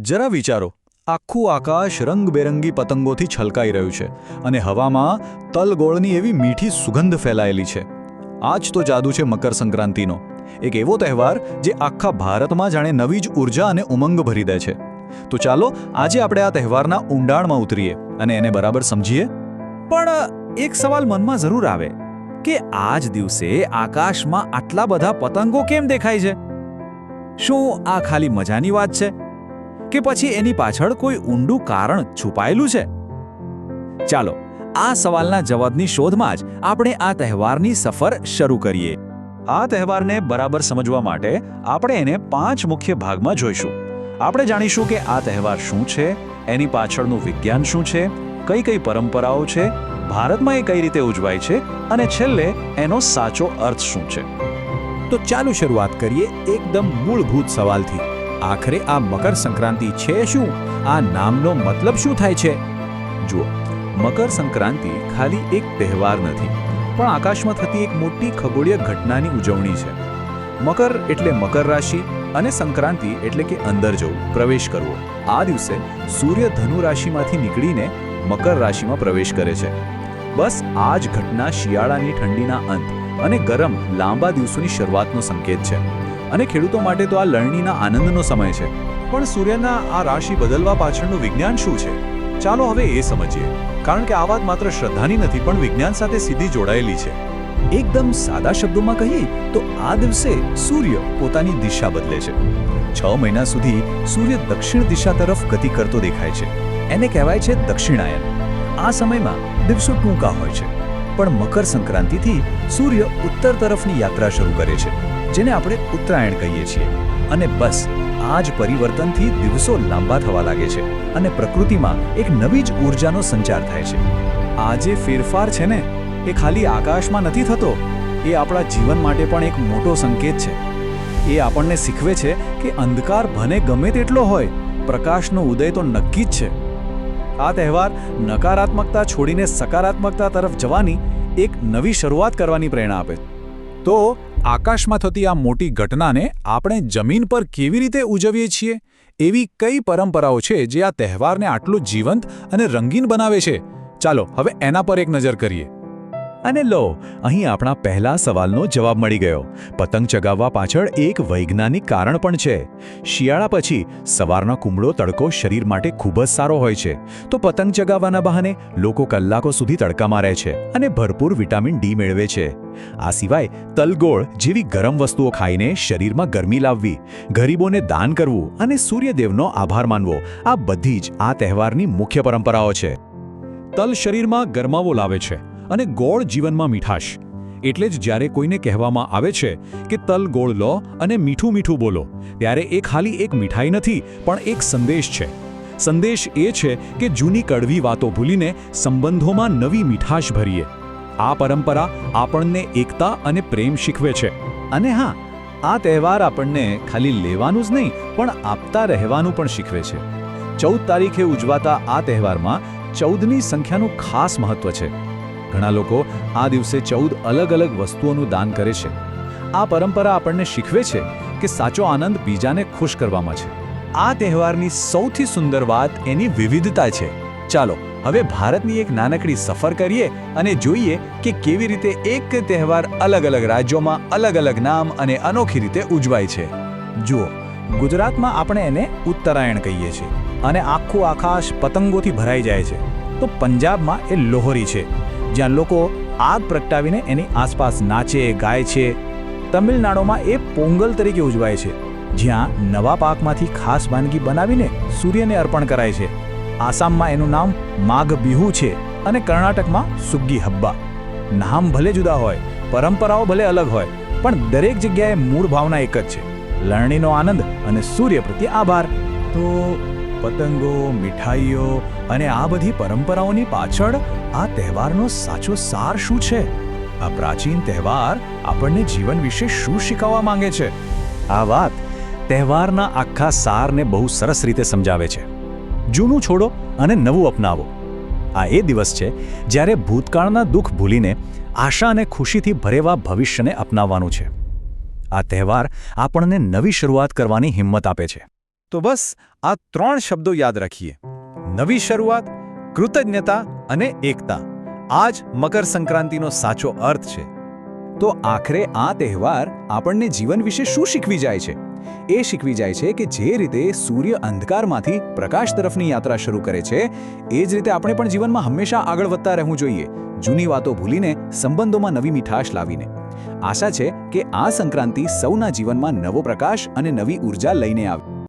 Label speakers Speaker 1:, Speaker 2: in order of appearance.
Speaker 1: જરા વિચારો, આખું આકાશ રંગબેરંગી પતંગોથી છલકાઈ રહ્યું છે અને હવામાં તલગોળની એવી મીઠી સુગંધ ફેલાયેલી છે. આ જ તો જાદુ છે મકર સંક્રાંતિનો. એક એવો તહેવાર જે આખા ભારતમાં જાણે નવી જ ઉર્જા અને ઉમંગ ભરી દે છે. તો ચાલો આજે આપણે આ તહેવારના ઊંડાણમાં ઉતરીએ અને એને બરાબર સમજીએ.
Speaker 2: પણ એક સવાલ મનમાં જરૂર આવે કે આ જ દિવસે આકાશમાં આટલા બધા પતંગો કેમ દેખાય છે? શું આ ખાલી મજાની વાત છે કે પછી એની પાછળ કોઈ ઊંડું કારણ છુપાયેલું છે? ચાલો આ સવાલના જવાબની શોધમાં જ આપણે આ તહેવારની સફર શરૂ કરીએ.
Speaker 1: આ તહેવારને બરાબર સમજવા માટે આપણે એને 5 મુખ્ય ભાગમાં જોઈશું. આપણે જાણીશું કે આ તહેવાર શું છે, એની પાછળનું વિજ્ઞાન શું છે, કઈ કઈ પરંપરાઓ છે, ભારતમાં એ કઈ રીતે ઉજવાય છે અને છેલ્લે એનો સાચો અર્થ શું છે.
Speaker 2: તો ચાલો શરૂઆત કરીએ એકદમ મૂળભૂત સવાલથી. આખરે આ મકર સંક્રાંતિ છે શું? આ નામનો મતલબ શું થાય છે?
Speaker 1: જુઓ, મકર સંક્રાંતિ ખાલી એક તહેવાર નથી, પણ આકાશમાં થતી એક મોટી ખગોળીય ઘટનાની ઉજવણી છે. મકર એટલે મકર રાશિ અને સંક્રાંતિ એટલે કે અંદર જવું, પ્રવેશ કરવો. આ દિવસે સૂર્ય ધનુ રાશિમાંથી નીકળીને મકર રાશિમાં પ્રવેશ કરે છે. બસ આ જ ઘટના શિયાળાની ઠંડીના અંત અને ગરમ લાંબા દિવસોની શરૂઆતનો સંકેત છે. અને ખેડૂતો માટે તો આ લણણીના આનંદનો સમય છે. પણ સૂર્યના આ રાશિ બદલવા પાછળનું વિજ્ઞાન શું છે? ચાલો હવે એ સમજીએ, કારણ કે આ વાત માત્ર શ્રદ્ધાની નથી પણ વિજ્ઞાન સાથે સીધી જોડાયેલી છે.
Speaker 2: એકદમ સાદા શબ્દોમાં કહીએ તો આ દિવસે સૂર્ય પોતાની દિશા બદલે છે.
Speaker 1: 6 મહિના સુધી સૂર્ય દક્ષિણ દિશા તરફ ગતિ કરતો દેખાય છે.
Speaker 2: એને કહેવાય છે દક્ષિણાયન.
Speaker 1: આ સમયમાં દિવસો ટૂંકા હોય છે, પણ મકર સંક્રાંતિથી સૂર્ય ઉત્તર તરફની યાત્રા શરૂ કરે છે, જેને આપણે ઉત્તરાયણ કહીએ છીએ. અને બસ આ જ પરિવર્તનથી દિવસો લાંબા થવા લાગે છે અને પ્રકૃતિમાં એક નવી જ ઊર્જાનો સંચાર થાય છે. આ જે ફેરફાર છે ને, એ ખાલી આકાશમાં નથી થતો, એ આપણા જીવન માટે પણ એક મોટો સંકેત છે. એ આપણને શીખવે છે કે અંધકાર ભલે ગમે તેટલો હોય, પ્રકાશનો ઉદય તો નક્કી જ છે. આ તહેવાર નકારાત્મકતા છોડીને સકારાત્મકતા તરફ જવાની એક નવી શરૂઆત કરવાની પ્રેરણા આપે.
Speaker 2: તો આકાશમાં થતી આ મોટી ઘટનાને આપણે જમીન પર કેવી રીતે ઉજવીએ છીએ? એવી કઈ પરંપરાઓ છે જે આ તહેવારને આટલું જીવંત અને રંગીન બનાવે છે? ચાલો હવે એના પર એક નજર કરીએ.
Speaker 1: અને લો, અહીં આપણા પહેલા સવાલનો જવાબ મળી ગયો. પતંગ ચગાવવા પાછળ એક વૈજ્ઞાનિક કારણ પણ છે. શિયાળા પછી સવારનો કુમળો તડકો શરીર માટે ખૂબ જ સારો હોય છે. તો પતંગ ચગાવવાના બહાને લોકો કલાકો સુધી તડકામાં રહે છે અને ભરપૂર વિટામિન ડી મેળવે છે. આ સિવાય તલગોળ જેવી ગરમ વસ્તુઓ ખાઈને શરીરમાં ગરમી લાવવી, ગરીબોને દાન કરવું અને સૂર્યદેવનો આભાર માનવો, આ બધી જ આ તહેવારની મુખ્ય પરંપરાઓ છે.
Speaker 2: તલ શરીરમાં ગરમાવો લાવે છે અને ગોળ જીવનમાં મીઠાશ. એટલે જ જ્યારે કોઈને કહેવામાં આવે છે કે તલ ગોળ લો અને મીઠું મીઠું બોલો, ત્યારે એ ખાલી એક મીઠાઈ નથી પણ એક સંદેશ છે. સંદેશ એ છે કે જૂની કડવી વાતો ભૂલીને સંબંધોમાં નવી મીઠાશ ભરીએ. આ પરંપરા આપણને એકતા અને પ્રેમ શીખવે છે.
Speaker 1: અને હા, આ તહેવાર આપણને ખાલી લેવાનું જ નહીં પણ આપતા રહેવાનું પણ શીખવે છે. 14 તારીખે ઉજવાતા આ તહેવારમાં 14ની સંખ્યાનું ખાસ મહત્વ છે. ઘણા લોકો આ દિવસે 14 અલગ અલગ વસ્તુઓનું દાન કરે છે. આ પરંપરા આપણને શીખવે છે કે સાચો આનંદ બીજાને ખુશ કરવામાં છે. આ તહેવારની સૌથી સુંદર વાત એની વિવિધતા છે. ચાલો હવે ભારતની એક નાનકડી સફર કરીએ અને જોઈએ કે કેવી રીતે એક તહેવાર અલગ અલગ રાજ્યોમાં અલગ અલગ નામ અને અનોખી રીતે ઉજવાય છે. જુઓ, ગુજરાતમાં આપણે એને ઉત્તરાયણ કહીએ છીએ અને આખું આકાશ પતંગોથી ભરાઈ જાય છે. તો પંજાબમાં એ લોહરી છે, જ્યાં લોકો આગ પ્રગટાવીને એની આસપાસ નાચે ગાય છે. તમિલનાડુમાં એ પોંગલ તરીકે ઉજવાય છે, જ્યાં નવા પાકમાંથી ખાસ વાનગી બનાવીને સૂર્યને અર્પણ કરાય છે. આસામમાં એનું નામ માઘ બિહુ છે અને કર્ણાટકમાં સુગ્ગી હબ્બા. નામ ભલે જુદા હોય, પરંપરાઓ ભલે અલગ હોય, પણ દરેક જગ્યાએ મૂળ ભાવના એક જ છે: લણણીનો આનંદ અને સૂર્ય પ્રત્યે આભાર. તો પતંગો, મીઠાઈઓ અને આ બધી પરંપરાઓની પાછળ આ તહેવારનો સાચો સાર શું છે? આ પ્રાચીન તહેવાર આપણને જીવન વિશે શું શીખવવા માંગે છે? આ વાત તહેવારના આખા સારને બહુ સરસ રીતે સમજાવે છે. જૂનું છોડો અને નવું અપનાવો. આ એ દિવસ છે જ્યારે ભૂતકાળના દુઃખ ભૂલીને આશા અને ખુશીથી ભરેવા ભવિષ્યને અપનાવવાનું છે. આ તહેવાર આપણને નવી શરૂઆત કરવાની હિંમત આપે છે.
Speaker 3: તો બસ આ 3 શબ્દો યાદ રાખીએ: નવી શરૂઆત, કૃતજ્ઞતા અને એકતા. આ જ મકર સંક્રાંતિનો સાચો અર્થ છે.
Speaker 1: તો આખરે આ તહેવાર આપણને જીવન વિશે શું શીખવી જાય છે? એ શીખવી જાય છે કે જે રીતે સૂર્ય અંધકારમાંથી પ્રકાશ તરફની યાત્રા શરૂ કરે છે, એ જ રીતે આપણે પણ જીવનમાં હંમેશા આગળ વધતા રહેવું જોઈએ, જૂની વાતો ભૂલીને, સંબંધોમાં નવી મીઠાશ લાવીને. આશા છે કે આ સંક્રાંતિ સૌના જીવનમાં નવો પ્રકાશ અને નવી ઉર્જા લઈને આવે.